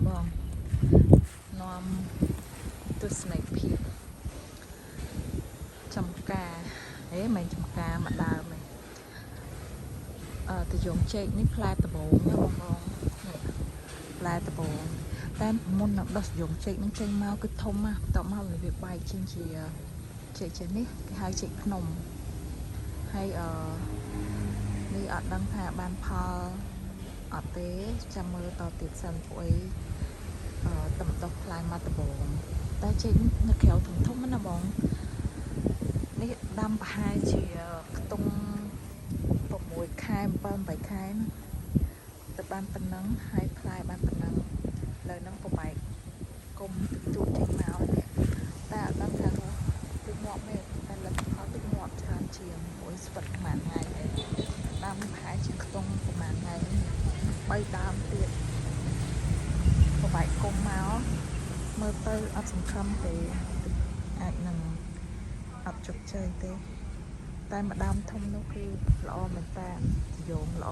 បងនាំទស្សនវិជ្ជាចំការមិនចំការមកដើមទៅយងចេកនេះផ្លែដំបងណាបងផ្លែដំបងតែមុននឹងដោះយងចេកនឹងចេញមកគឺធំណាស់បន្ទាប់មកវាបែកចេញជាចេកនេះគេហៅចេកភ្នំហើយនេះអត់ដឹងថាបានផលអត់ទេចាំមើលតទៀតសិនព្រោះតំដោះផ្លែមកដំបងតែចេកនៅក្រៅធំណាបងនេះដាំប្រហែលជាខ្ទង់6 ខែ 7 8 ខែទៅបានប៉ុណ្ណឹងហើយផ្លែបានប៉ុណ្ណឹងលើនឹងប្របែកគុំទូចេញមកនេះតែអត់ដឹងថាទឹកងាប់ទេតែលទ្ធផលទឹកងាប់ច្រើនជាងមួយស្វិតប្រហែលថ្ងៃដាំប្រហែលជាខ្ទង់ប្រហែលថ្ងៃ3ដើមទៀតប្របែកគុំមកមើលទៅអត់សង្ឃឹមទេអាចនឹងអត់ជោគជ័យទេតែម្ដងធំនោះគឺល្អមែនតើយងល្អ